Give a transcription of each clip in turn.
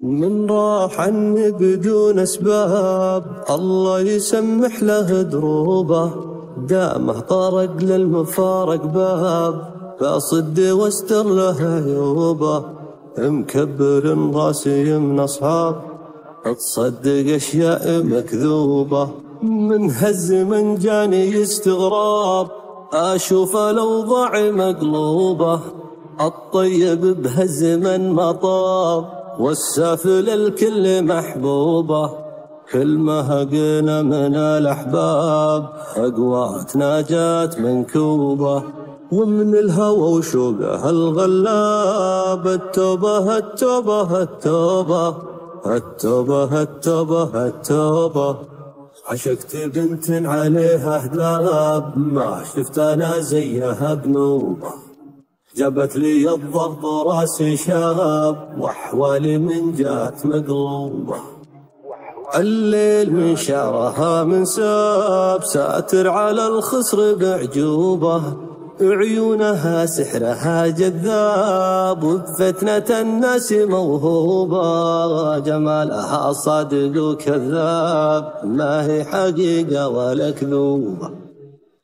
من راح عني بدون أسباب الله يسمح له دروبه، دامه طرق للمفارق باب فأصد واستر له عيوبه. مكبر راسي من أصحاب تصدق أشياء مكذوبة، من هز من جاني استغراب أشوف الأوضاع مقلوبة. الطيب بهالزمن ما طاب والسافل الكل محبوبة، كل ما هقنا من الأحباب أقواتنا جات منكوبة. ومن الهوى وشوقه الغلاب التوبة التوبة التوبة التوبة التوبة التوبة. عشقت بنت عليها هداب ما شفت أنا زيها بنوبة، جابت لي الضغط راسي شاب وأحوالي من جات مقلوبة. الليل من شعرها من ساب ساتر على الخصر بعجوبة، عيونها سحرها جذاب وبفتنة الناس موهوبة. جمالها صادق وكذاب ما هي حقيقة ولا كذوبة،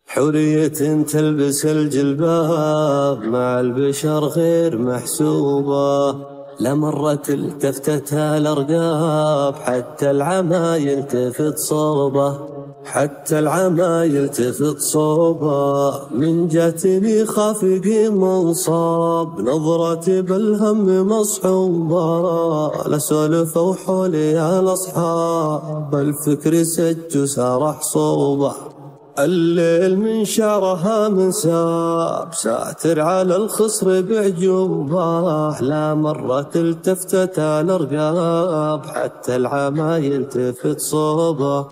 حورية تلبس الجلباب مع البشر غير محسوبة. لمرت التفتتها الأرقاب حتى العمى يلتفت صوبه، حتى العمى يلتفت صوبه. من جاتني خافق منصاب نظرتي بالهم مصحوبة، لسولف وحولي الأصحاب الفكر سج وسرح صوبه. الليل من شعرها من ساب ساتر على الخصر بعجوبة، لا مرة التفتت الأرقاب حتى العمى يلتفت صوبه،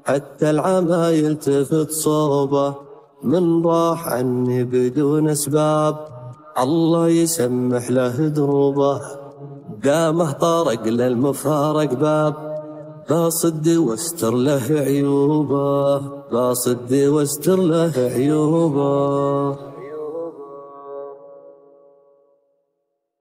حتى العمى يلتفت صوبه. من راح عني بدون أسباب الله يسمح له دروبه، دامه طارق للمفارق باب باصد واستر له عيوبه، باصد واستر له عيوبه.